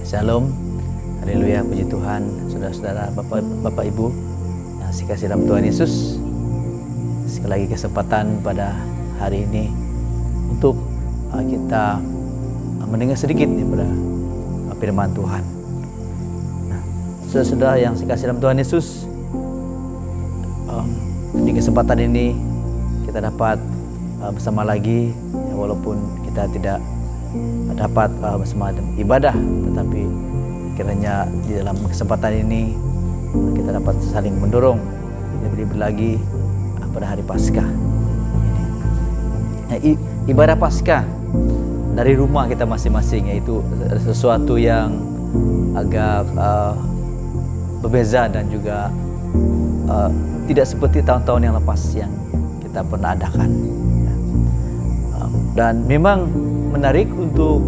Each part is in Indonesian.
Shalom, haleluya, puji Tuhan, saudara-saudara, Bapak Ibu yang dikasihi dalam Tuhan Yesus. Sekali lagi kesempatan pada hari ini untuk kita mendengar sedikit daripada firman Tuhan. Nah, saudara-saudara yang dikasihi dalam Tuhan Yesus, di kesempatan ini kita dapat bersama lagi, ya, walaupun kita tidak dapat bersama ibadah, tetapi kiranya di dalam kesempatan ini kita dapat saling mendorong lebih lagi pada hari Paskah ini. Nah, ibadah Paskah dari rumah kita masing-masing, yaitu sesuatu yang agak berbeza dan juga tidak seperti tahun-tahun yang lepas yang kita pernah adakan. Dan memang menarik untuk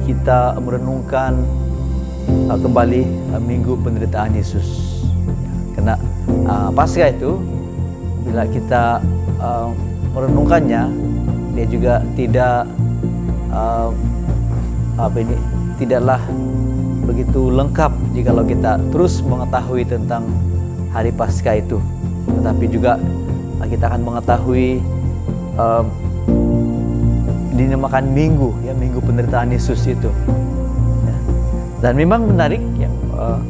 kita merenungkan kembali minggu penderitaan Yesus. Karena Paskah itu, bila kita merenungkannya, dia juga tidaklah begitu lengkap jikalau kita terus mengetahui tentang hari Paskah itu. Tetapi juga kita akan mengetahui dinamakan minggu, ya, minggu penderitaan Yesus itu, ya. Dan memang menarik, ya,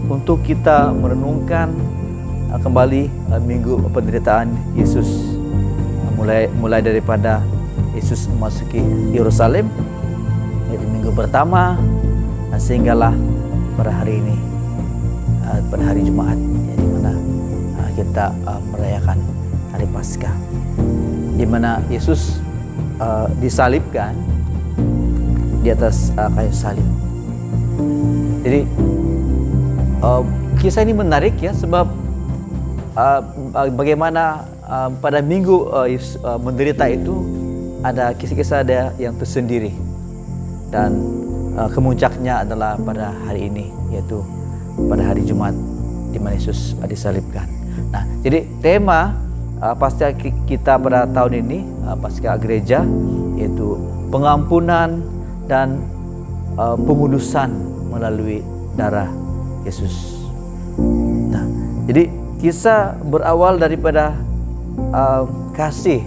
untuk kita merenungkan kembali minggu penderitaan Yesus, mulai daripada Yesus memasuki Yerusalem, yaitu minggu pertama, sehinggalah pada hari ini, pada hari Jumat, ya, di mana kita merayakan hari Paskah, di mana Yesus disalibkan di atas kayu salib. Jadi kisah ini menarik, ya, sebab bagaimana pada minggu menderita itu ada kisah-kisah yang tersendiri, dan kemuncaknya adalah pada hari ini, yaitu pada hari Jumat di mana Yesus disalibkan. Nah, jadi tema Paskah kita pada tahun ini, Paskah gereja, yaitu pengampunan dan pengudusan melalui darah Yesus. Nah, jadi kisah berawal daripada kasih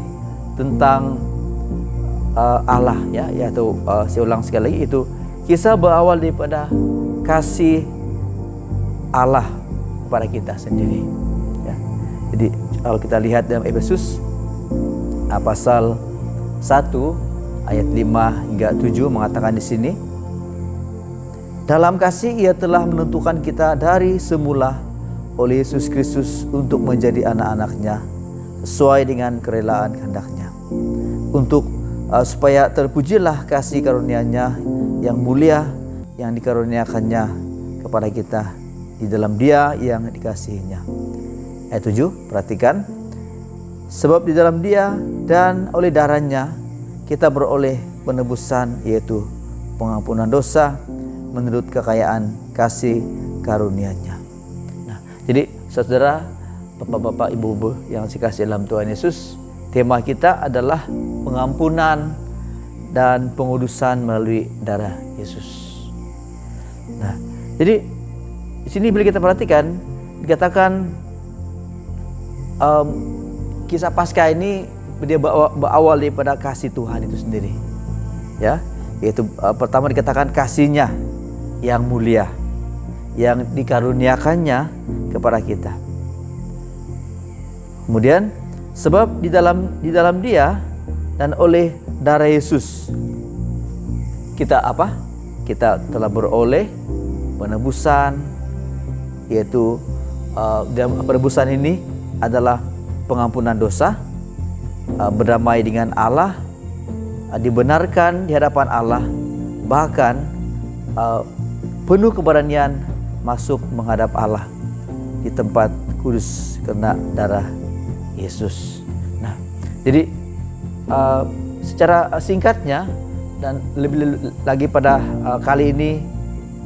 tentang Allah, ya, yaitu saya ulang sekali lagi, itu kisah berawal daripada kasih Allah kepada kita sendiri, ya. Jadi kalau kita lihat dalam Efesus pasal 1 ayat 5 hingga 7 mengatakan di sini, dalam kasih Ia telah menentukan kita dari semula oleh Yesus Kristus untuk menjadi anak-anak-Nya sesuai dengan kerelaan kehendak-Nya, untuk supaya terpujilah kasih karunia-Nya yang mulia yang dikaruniakannya kepada kita di dalam Dia yang dikasihinya. Ayat 7, perhatikan. Sebab di dalam Dia dan oleh darah-Nya kita beroleh penebusan, yaitu pengampunan dosa menurut kekayaan kasih karunia-Nya. Nah, jadi saudara, bapak-bapak, ibu-ibu yang dikasihi dalam Tuhan Yesus, tema kita adalah pengampunan dan pengudusan melalui darah Yesus. Nah, jadi di sini bila kita perhatikan, dikatakan kisah Paskah ini dia berawal daripada kasih Tuhan itu sendiri, ya, yaitu pertama dikatakan kasih-Nya yang mulia yang dikaruniakannya kepada kita. Kemudian sebab di dalam Dia dan oleh darah Yesus kita apa? Kita telah beroleh penebusan, yaitu dalam penebusan ini adalah pengampunan dosa, berdamai dengan Allah, dibenarkan di hadapan Allah, bahkan penuh keberanian masuk menghadap Allah di tempat kudus karena darah Yesus. Nah, jadi secara singkatnya dan lebih lagi pada kali ini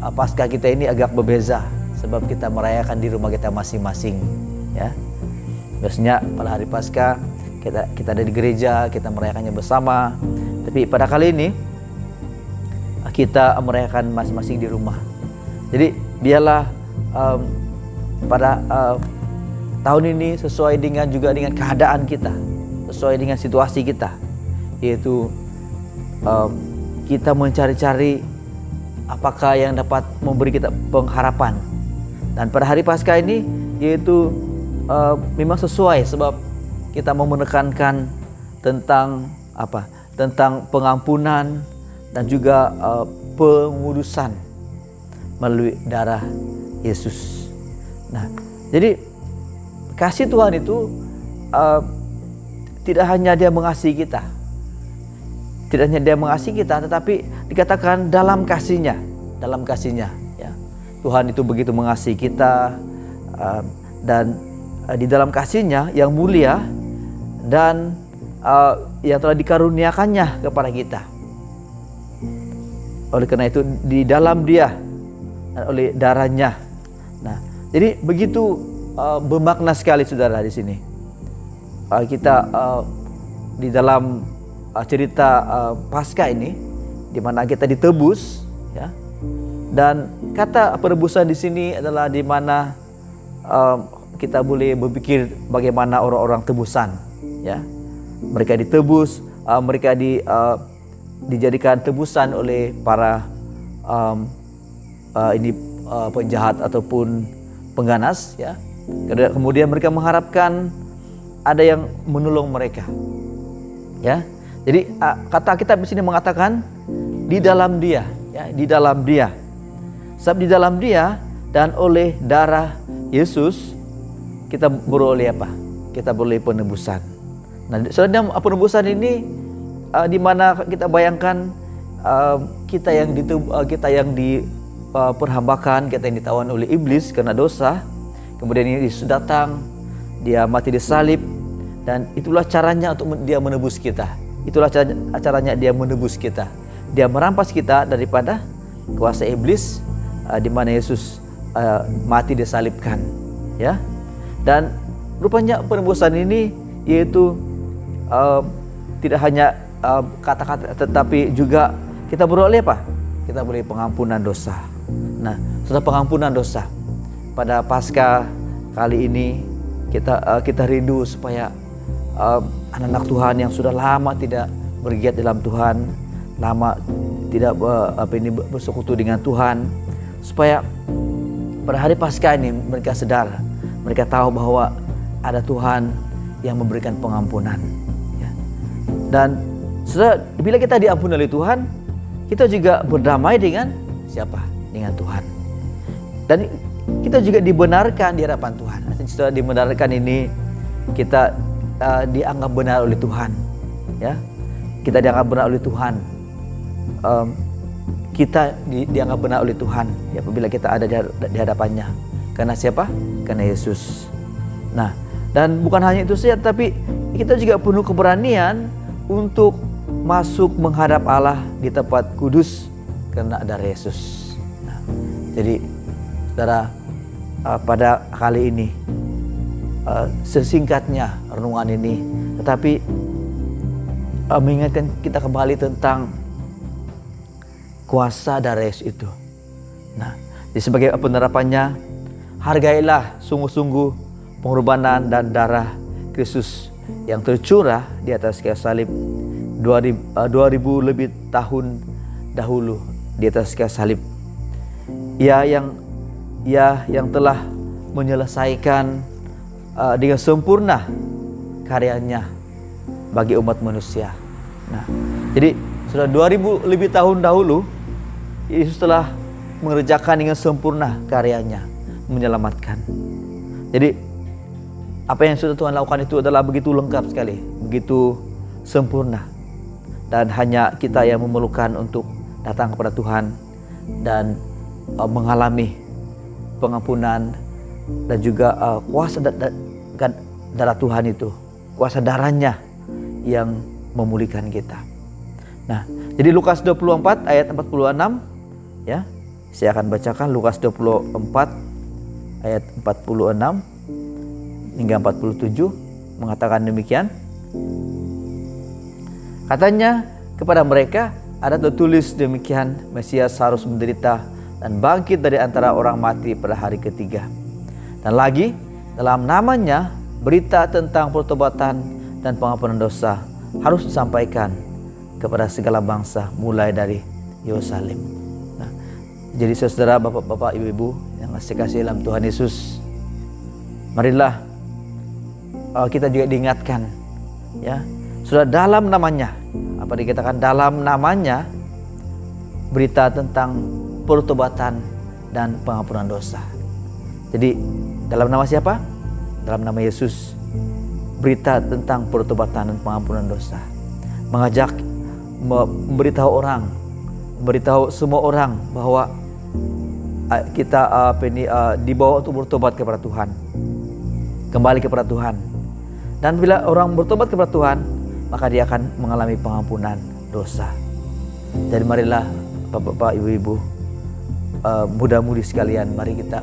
Paskah kita ini agak berbeza, sebab kita merayakan di rumah kita masing-masing, ya. Biasanya pada hari Paskah kita ada di gereja, kita merayakannya bersama. Tapi pada kali ini kita merayakan masing-masing di rumah. Jadi biarlah pada tahun ini sesuai dengan keadaan kita, sesuai dengan situasi kita, yaitu kita mencari-cari apakah yang dapat memberi kita pengharapan. Dan pada hari Paskah ini yaitu memang sesuai, sebab kita mau menekankan tentang apa? Tentang pengampunan dan juga pengudusan melalui darah Yesus. Nah, jadi kasih Tuhan itu tidak hanya Dia mengasihi kita, tetapi dikatakan dalam kasihnya, ya. Tuhan itu begitu mengasihi kita, dan di dalam kasihnya yang mulia dan yang telah dikaruniakannya kepada kita. Oleh karena itu di dalam Dia dan oleh darahnya. Nah, jadi begitu bermakna sekali saudara di sini. Kita di dalam cerita Paskah ini, di mana kita ditebus, ya. Dan kata penebusan di sini adalah di mana kita boleh berpikir bagaimana orang-orang tebusan, ya. Mereka ditebus, mereka dijadikan tebusan oleh para penjahat ataupun pengganas, ya. Kemudian mereka mengharapkan ada yang menolong mereka, ya. Jadi kata kita di sini mengatakan di dalam Dia, ya, di dalam Dia. Sebab di dalam Dia dan oleh darah Yesus kita beroleh apa? Kita beroleh penebusan. Nah, dalam penebusan ini di mana kita bayangkan kita yang diperhambakan, kita yang ditawan oleh iblis karena dosa. Kemudian Yesus datang, Dia mati disalib, dan itulah caranya untuk Dia menebus kita. Itulah caranya Dia menebus kita. Dia merampas kita daripada kuasa iblis, di mana Yesus mati disalibkan, ya. Dan rupanya penebusan ini yaitu tidak hanya kata-kata, tetapi juga kita beroleh apa? Kita beroleh pengampunan dosa. Nah, setelah pengampunan dosa pada Paskah kali ini kita rindu supaya anak-anak Tuhan yang sudah lama tidak bergiat dalam Tuhan, lama tidak bersekutu dengan Tuhan, supaya pada hari Paskah ini mereka sadar, mereka tahu bahwa ada Tuhan yang memberikan pengampunan, ya. Dan bila kita diampuni oleh Tuhan, kita juga berdamai dengan siapa? Dengan Tuhan. Dan kita juga dibenarkan di hadapan Tuhan. Setelah dibenarkan ini, kita dianggap benar oleh Tuhan, ya. Kita dianggap benar oleh Tuhan. Kita dianggap benar oleh Tuhan, ya, apabila kita ada di hadapannya. Karena siapa? Karena Yesus. Nah, dan bukan hanya itu saja, tapi kita juga penuh keberanian untuk masuk menghadap Allah di tempat kudus karena ada Yesus. Nah, jadi saudara, pada kali ini sesingkatnya renungan ini, tetapi mengingatkan kita kembali tentang kuasa darah Yesus itu. Nah, jadi sebagai penerapannya, hargailah sungguh-sungguh pengorbanan dan darah Kristus yang tercurah di atas kayu salib 2000 lebih tahun dahulu di atas kayu salib. Ia yang telah menyelesaikan dengan sempurna karyanya bagi umat manusia. Nah, jadi sudah 2000 lebih tahun dahulu Yesus telah mengerjakan dengan sempurna karyanya, menyelamatkan. Jadi apa yang sudah Tuhan lakukan itu adalah begitu lengkap sekali, begitu sempurna. Dan hanya kita yang memerlukan untuk datang kepada Tuhan dan mengalami pengampunan dan juga kuasa darah Tuhan itu, kuasa darahnya yang memulihkan kita. Nah, jadi Lukas 24 ayat 46, ya. Saya akan bacakan Lukas 24 ayat 46 hingga 47 mengatakan demikian. Katanya kepada mereka, ada tertulis demikian, Mesias harus menderita dan bangkit dari antara orang mati pada hari ketiga. Dan lagi, dalam namanya berita tentang pertobatan dan pengampunan dosa harus disampaikan kepada segala bangsa mulai dari Yerusalem. Nah, jadi saudara, bapak-bapak, ibu-ibu yang kasih dalam Tuhan Yesus, marilah kita juga diingatkan, ya, sudah dalam namanya, apa dikatakan dalam namanya, berita tentang pertobatan dan pengampunan dosa. Jadi dalam nama siapa? Dalam nama Yesus, berita tentang pertobatan dan pengampunan dosa. Mengajak, memberitahu orang, memberitahu semua orang bahwa kita dibawa untuk bertobat kepada Tuhan, kembali kepada Tuhan. Dan bila orang bertobat kepada Tuhan, maka dia akan mengalami pengampunan dosa. Jadi marilah bapak-bapak, ibu-ibu, muda-mudi sekalian, mari kita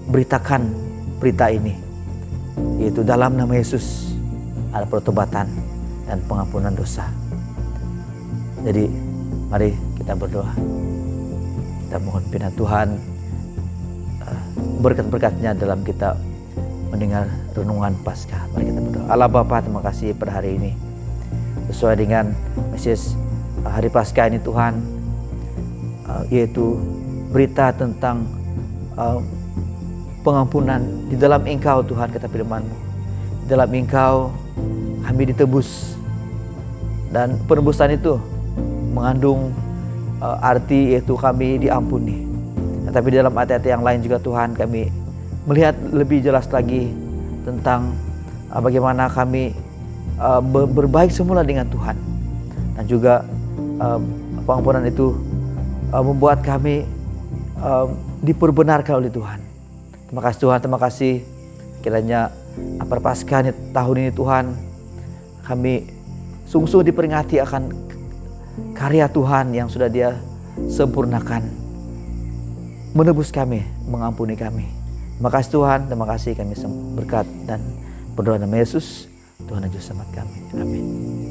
beritakan berita ini, yaitu dalam nama Yesus ada pertobatan dan pengampunan dosa. Jadi mari kita berdoa. Kita mohon pimpinan Tuhan, berkat-berkatnya dalam kita mendengar renungan Paskah. Mari kita berdoa. Allah Bapa, terima kasih pada hari ini, sesuai dengan message hari Paskah ini Tuhan, yaitu berita tentang pengampunan. Di dalam Engkau Tuhan, kata firman-Mu, di dalam Engkau kami ditebus, dan penebusan itu mengandung arti yaitu kami diampuni. Tapi dalam ayat-ayat yang lain juga Tuhan, kami melihat lebih jelas lagi tentang bagaimana kami berbaik semula dengan Tuhan, dan juga pengampunan itu membuat kami diperbenarkan oleh Tuhan. Terima kasih Tuhan, terima kasih. Kiranya Prapaskah tahun ini Tuhan, kami sungguh-sungguh diperingati akan karya Tuhan yang sudah Dia sempurnakan, menebus kami, mengampuni kami. Terima kasih Tuhan, terima kasih, kami berkat dan berdoa nama Yesus, Tuhan dan Juru Selamat kami. Amin.